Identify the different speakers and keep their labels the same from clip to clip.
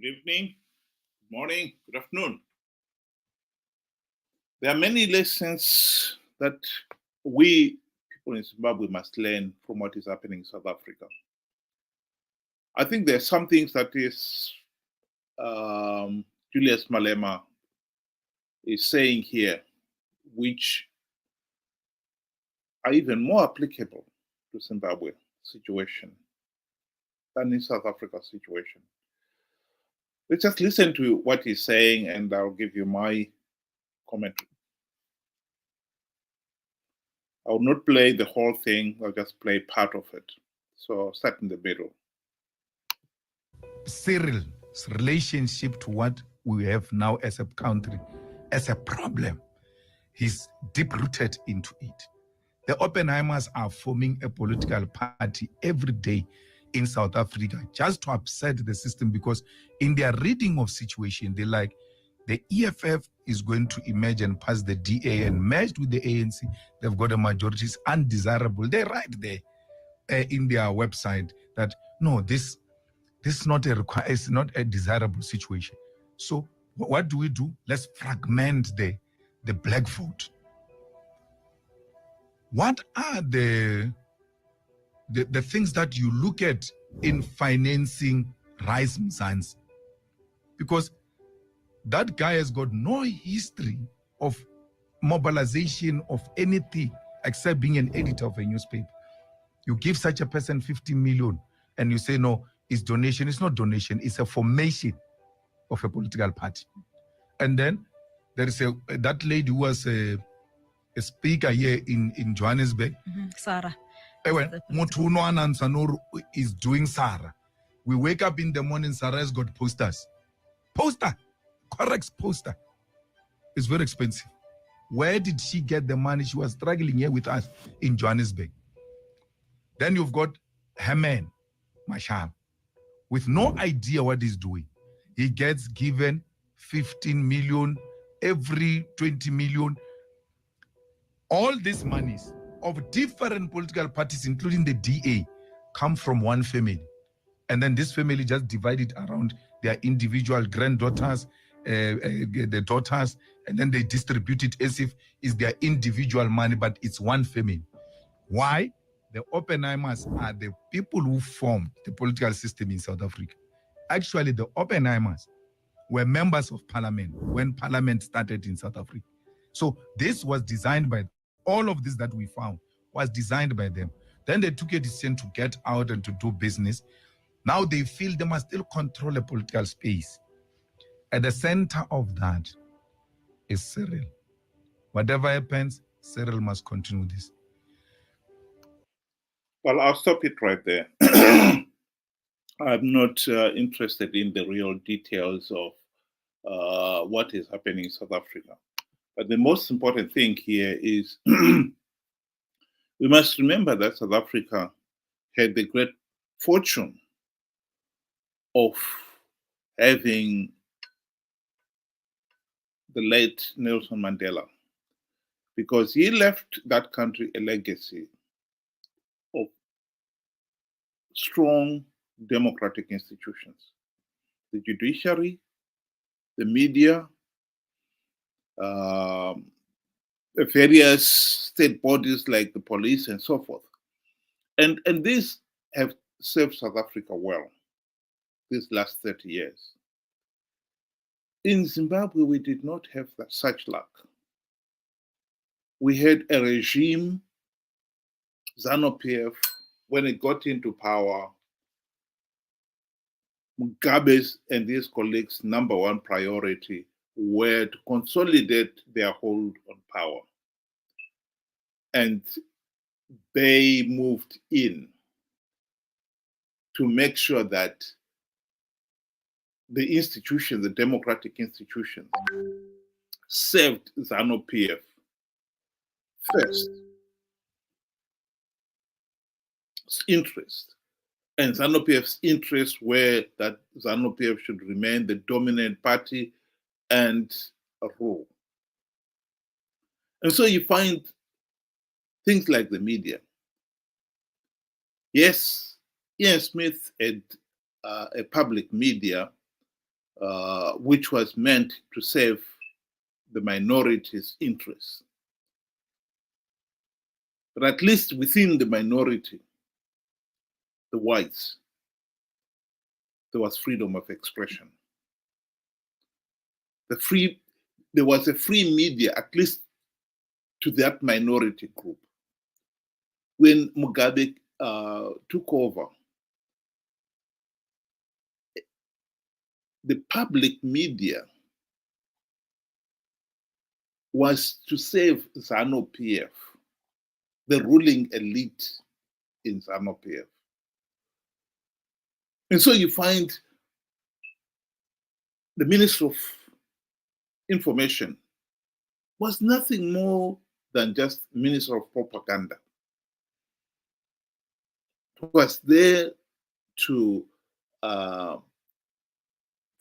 Speaker 1: Good evening, good morning, good afternoon. There are many lessons that we people in Zimbabwe must learn from what is happening in South Africa. I think there are some things that is Julius Malema is saying here, which are even more applicable to Zimbabwe situation than in South Africa situation. Let's just listen to what he's saying, and I'll give you my commentary. I will not play the whole thing, I'll just play part of it. So I'll start in the middle.
Speaker 2: Cyril's relationship to what we have now as a country, as a problem, he's deep-rooted into it. The Oppenheimers are forming a political party every day in South Africa just to upset the system, because in their reading of situation, they're like, the EFF is going to emerge and pass the DA and merged with the ANC. They've got a majority. It's undesirable. They write there in their website that, no, this is not it's not a desirable situation. So what do? Let's fragment the black vote. What are the things that you look at in financing Rise Mzansi? Because that guy has got no history of mobilization of anything except being an editor of a newspaper. You give such a person 50 million and you say, no, it's donation. It's not donation. It's a formation of a political party. And then there is that lady who was a speaker here in Johannesburg.
Speaker 3: Sarah.
Speaker 2: Mutuno Anansanoro is doing Sarah. We wake up in the morning, Sarah has got posters. Poster, correct poster. It's very expensive. Where did she get the money? She was struggling here with us in Johannesburg. Then you've got her man, Masham, with no idea what he's doing. He gets given 15 million, every 20 million. All these monies of different political parties, including the DA, come from one family. And then this family just divided around their individual granddaughters, the daughters, and then they distribute it as if it's their individual money, but it's one family. Why? The Oppenheimers are the people who formed the political system in South Africa. Actually, the Oppenheimers were members of parliament when parliament started in South Africa. So this was designed by, all of this that we found was designed by them. Then they took a decision to get out and to do business. Now they feel they must still control a political space. At the center of that is Cyril. Whatever happens, Cyril must continue this.
Speaker 1: Well, I'll stop it right there. I'm not interested in the real details of what is happening in South Africa. But the most important thing here is we must remember that South Africa had the great fortune of having the late Nelson Mandela, because he left that country a legacy of strong democratic institutions, the judiciary, the media, various state bodies like the police and so forth. And these have served South Africa well these last 30 years. In Zimbabwe, we did not have such luck. We had a regime, Zanu PF, when it got into power, Mugabe's and his colleagues' number one priority were to consolidate their hold on power. And they moved in to make sure that the institutions, the democratic institutions, served Zanu PF first interest. And Zanu PF's interests were that Zanu PF should remain the dominant party and rule. And so you find things like the media. Yes, Ian Smith had a public media, which was meant to serve the minority's interests. But at least within the minority, the whites, there was freedom of expression. There was a free media, at least to that minority group. When Mugabe took over, the public media was to save Zanu PF, the ruling elite in Zanu PF. And so you find the Minister of Information was nothing more than just Minister of Propaganda. It was there to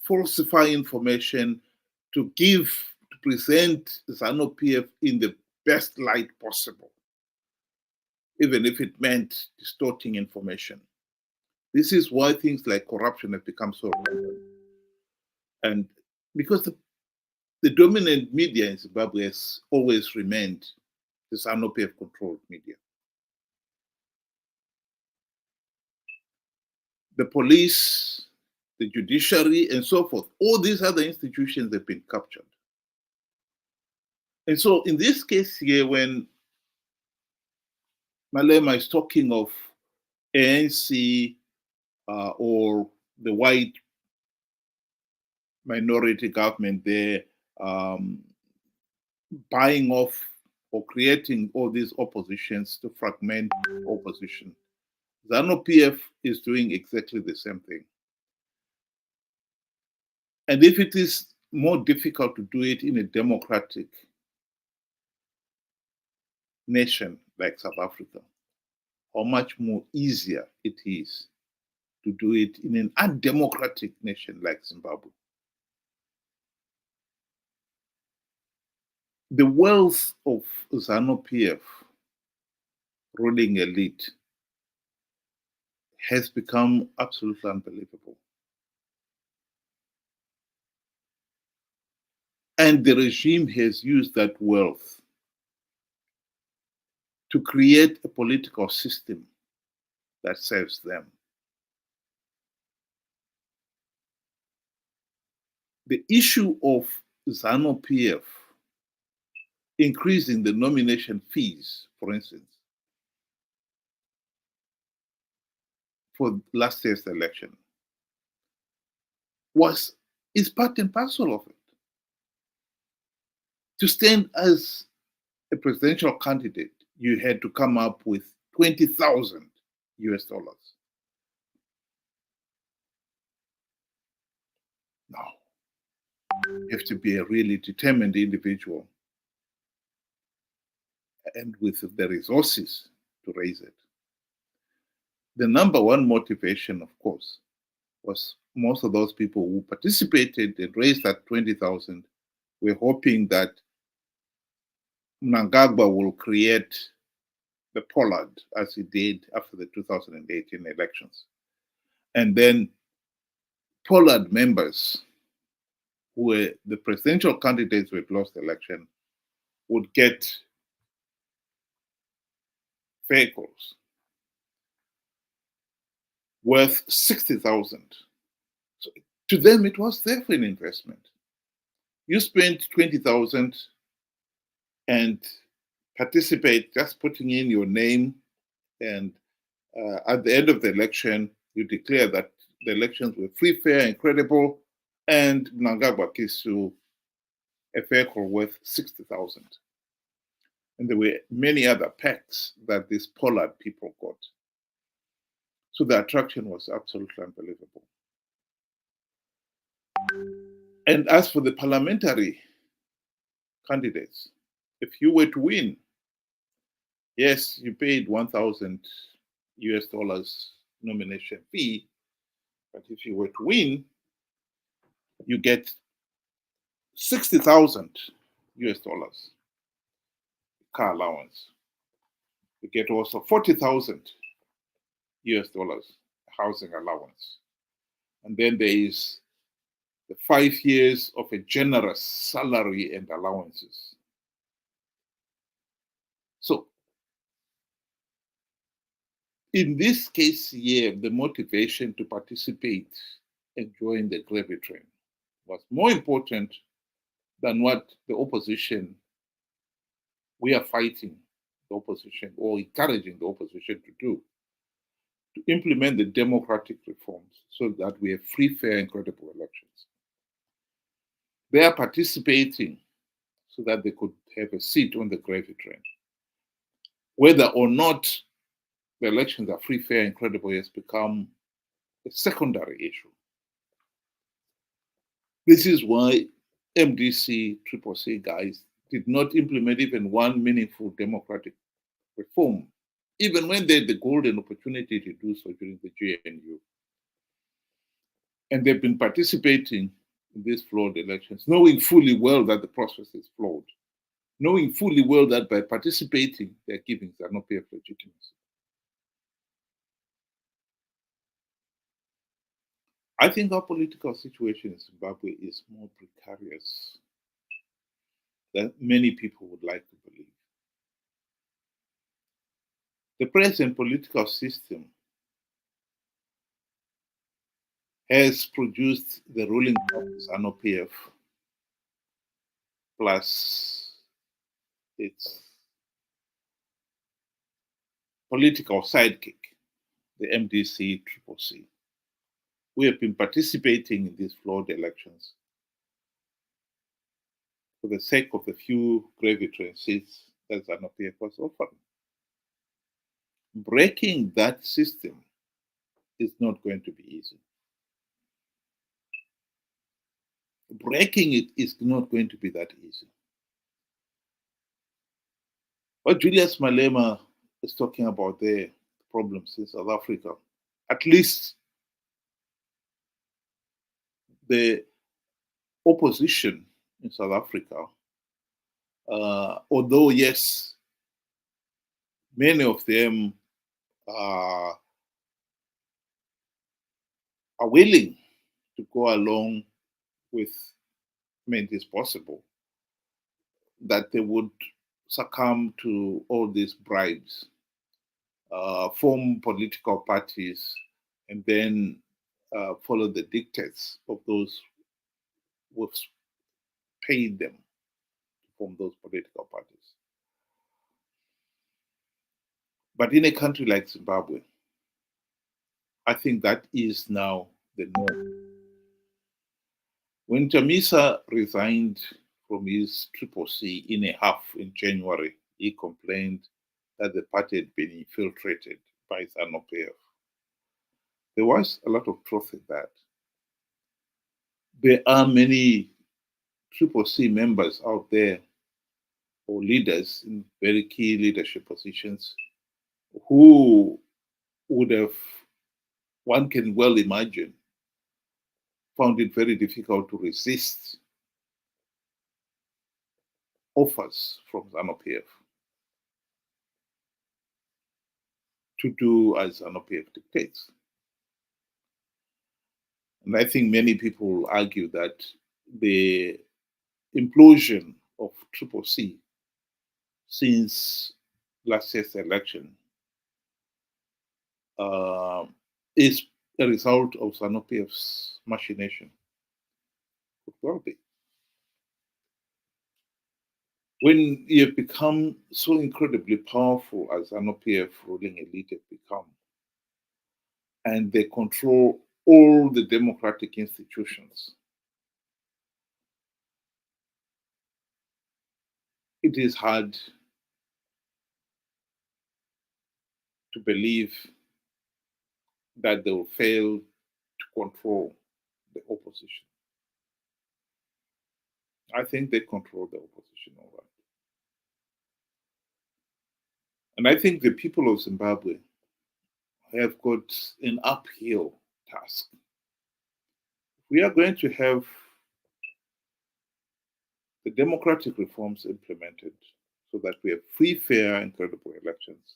Speaker 1: falsify information, to present Zanu PF in the best light possible, even if it meant distorting information. This is why things like corruption have become so rampant. And because the dominant media in Zimbabwe has always remained the Zanu PF controlled media. The police, the judiciary, and so forth, all these other institutions have been captured. And so in this case here, when Malema is talking of ANC or the white minority government there buying off or creating all these oppositions to fragment opposition, Zanu PF is doing exactly the same thing. And if it is more difficult to do it in a democratic nation like South Africa, how much more easier it is to do it in an undemocratic nation like Zimbabwe. The wealth of Zanu PF ruling elite has become absolutely unbelievable. And the regime has used that wealth to create a political system that serves them. The issue of Zanu PF increasing the nomination fees, for instance, for last year's election, is part and parcel of it. To stand as a presidential candidate, you had to come up with $20,000 US. Now, you have to be a really determined individual and with the resources to raise it. The number one motivation, of course, was most of those people who participated and raised that 20,000 were hoping that Mnangagwa will create the Pollard as he did after the 2018 elections. And then Pollard members who were the presidential candidates who had lost the election would get vehicles worth 60,000. So to them, it was there for an investment. You spend 20,000 and participate, just putting in your name, and at the end of the election, you declare that the elections were free, fair, and credible, and Mnangagwa gives you a vehicle worth 60,000. And there were many other packs that these Pollard people got. So the attraction was absolutely unbelievable. And as for the parliamentary candidates, if you were to win, yes, you paid $1,000 US nomination fee, but if you were to win, you get $60,000 US car allowance. You get also $40,000 US housing allowance. And then there is the 5 years of a generous salary and allowances. So, in this case here, the motivation to participate and join the gravy train was more important than what the opposition, we are fighting the opposition or encouraging the opposition to do, to implement the democratic reforms so that we have free, fair, and credible elections. They are participating so that they could have a seat on the gravy train. Whether or not the elections are free, fair, and credible has become a secondary issue. This is why MDC, C guys did not implement even one meaningful democratic reform, even when they had the golden opportunity to do so during the GNU. And they've been participating in these flawed elections, knowing fully well that the process is flawed, knowing fully well that by participating, they're giving Zanu PF legitimacy. I think our political situation in Zimbabwe is more precarious than many people would like to believe. The present political system has produced the ruling party Zanu PF plus its political sidekick, the MDC C. We have been participating in these flawed elections for the sake of the few gravy train seats that Zanu PF was offering. Breaking that system is not going to be easy. Breaking it is not going to be that easy. What Julius Malema is talking about there, problems in South Africa, at least the opposition in South Africa, although yes, many of them are willing to go along with, I mean, it is possible that they would succumb to all these bribes, form political parties, and then follow the dictates of those who have paid them to form those political parties. But in a country like Zimbabwe, I think that is now the norm. When Chamisa resigned from his C in a half in January, he complained that the party had been infiltrated by Zanu PF. There was a lot of truth in that. There are many C members out there, or leaders in very key leadership positions, who would have, one can well imagine, found it very difficult to resist offers from Zanu PF to do as Zanu PF dictates. And I think many people argue that the implosion of C since last year's election is a result of Zanu PF's machination. Could well be. When you have become so incredibly powerful as Zanu PF ruling elite have become, and they control all the democratic institutions, it is hard to believe that they will fail to control the opposition. I think they control the opposition all right. And I think the people of Zimbabwe have got an uphill task. We are going to have the democratic reforms implemented so that we have free, fair, and credible elections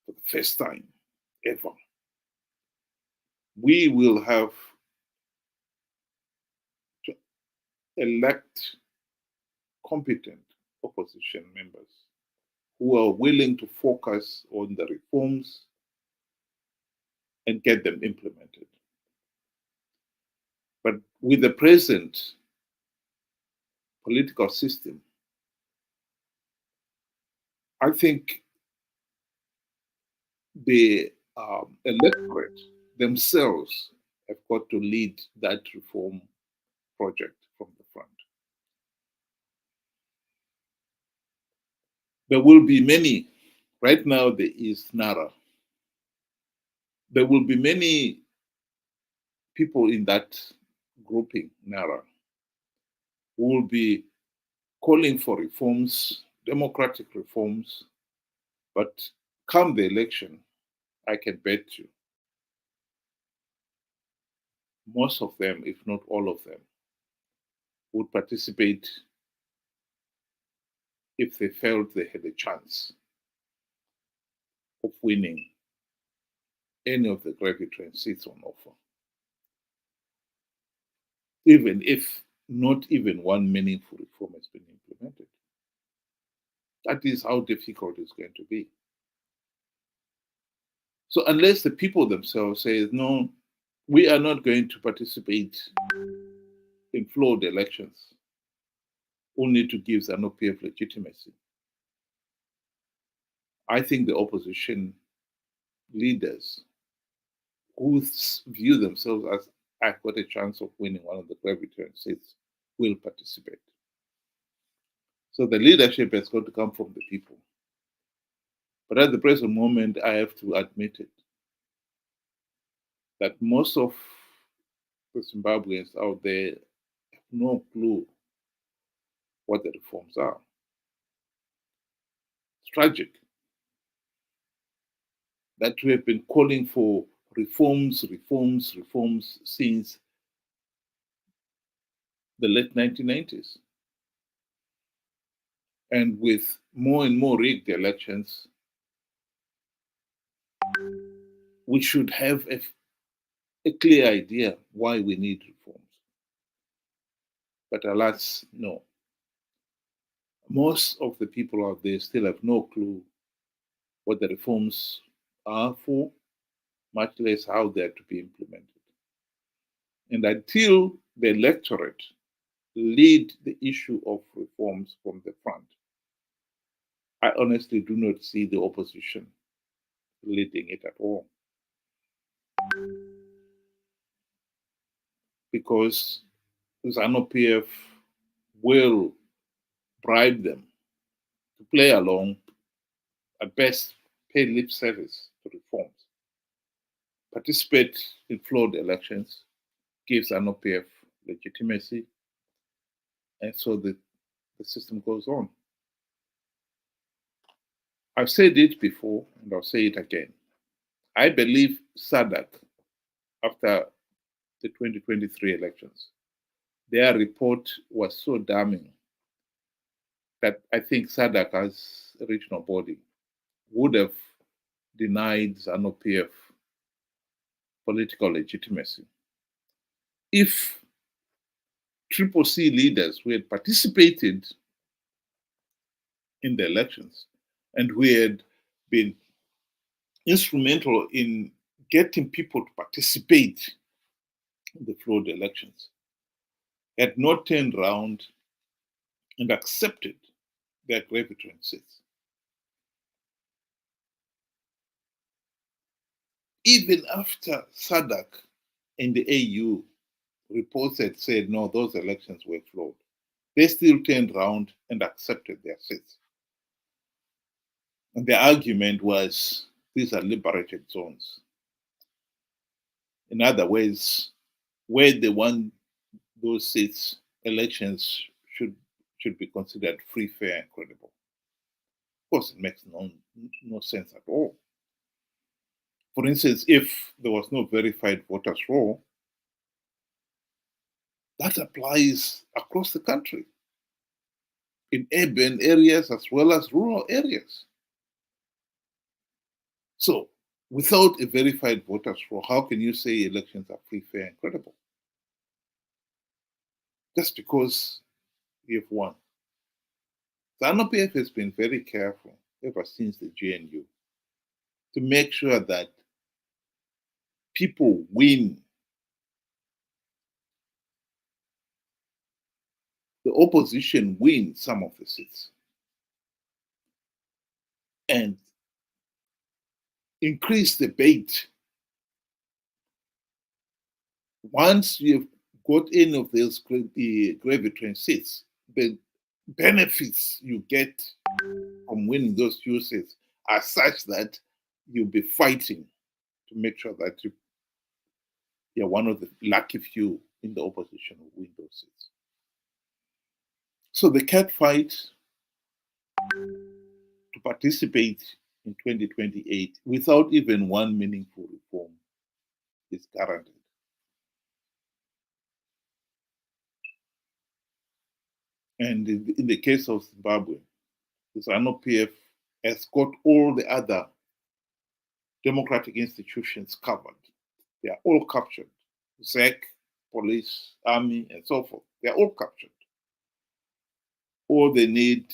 Speaker 1: for the first time ever. We will have elect competent opposition members who are willing to focus on the reforms and get them implemented. But with the present political system, I think the electorate themselves have got to lead that reform project from the front. There will be many. Right now, there is Nara. There will be many people in that grouping, Nara, who will be calling for reforms, democratic reforms, but come the election, I can bet you, most of them, if not all of them, would participate if they felt they had a chance of winning any of the gravy train seats on offer. Even if not even one meaningful reform has been implemented. That is how difficult it's going to be. So unless the people themselves say, no, we are not going to participate in flawed elections, only to give Zanu PF legitimacy, I think the opposition leaders who view themselves as, I've got a chance of winning one of the gravy train seats, will participate. So the leadership has got to come from the people. But at the present moment, I have to admit it, that most of the Zimbabweans out there have no clue what the reforms are. It's tragic that we have been calling for reforms since the late 1990s. And with more and more rigged elections, we should have a clear idea why we need reforms. But alas, no. Most of the people out there still have no clue what the reforms are for, much less how they're to be implemented. And until the electorate lead the issue of reforms from the front, I honestly do not see the opposition leading it at all. Because Zanu PF will bribe them to play along, at best pay lip service to reforms, participate in flawed elections, give Zanu PF legitimacy, and so the system goes on. I've said it before, and I'll say it again. I believe SADC, after the 2023 elections, their report was so damning that I think SADC, as a regional body, would have denied Zanu PF political legitimacy if Triple C leaders who had participated in the elections and who had been instrumental in getting people to participate in the flawed elections had not turned around and accepted their gravy train seats. Even after SADC and the AU reports had said, no, those elections were flawed, they still turned around and accepted their seats. And the argument was, these are liberated zones. In other words, where they won those seats, elections should be considered free, fair, and credible. Of course, it makes no sense at all. For instance, if there was no verified voters roll, that applies across the country, in urban areas as well as rural areas. So, without a verified voters roll, how can you say elections are free, fair, and credible? just because you've won. Zanu PF has been very careful ever since the GNU to make sure that people win. The opposition wins some of the seats and increase debate. Once you've got any of those gravy train seats, the benefits you get from winning those few seats are such that you'll be fighting to make sure that you're one of the lucky few in the opposition who win those seats. So the cat fight to participate in 2028 without even one meaningful reform is guaranteed. And in the case of Zimbabwe, the Zanu PF has got all the other democratic institutions covered. They are all captured. ZEC, police, army, and so forth. They are all captured. All they need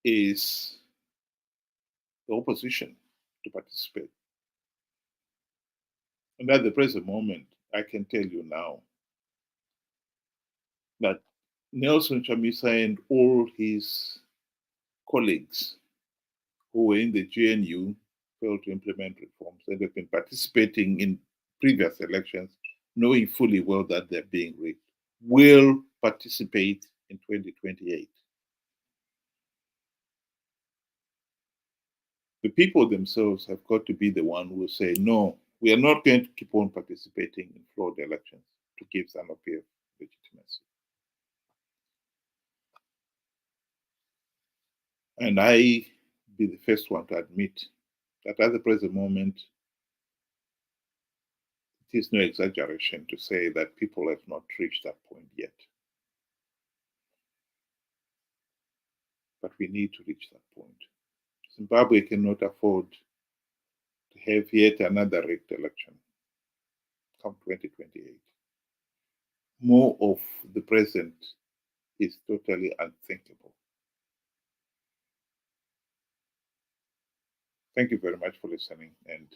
Speaker 1: is the opposition to participate. And at the present moment, I can tell you now that Nelson Chamisa and all his colleagues who were in the GNU failed to implement reforms and have been participating in previous elections, knowing fully well that they're being rigged, will participate in 2028. The people themselves have got to be the one who will say, no, we are not going to keep on participating in flawed elections to give Zanu PF legitimacy. And I be the first one to admit that at the present moment, it is no exaggeration to say that people have not reached that point yet. But we need to reach that point. Zimbabwe cannot afford to have yet another rigged election come 2028. More of the present is totally unthinkable. Thank you very much for listening, and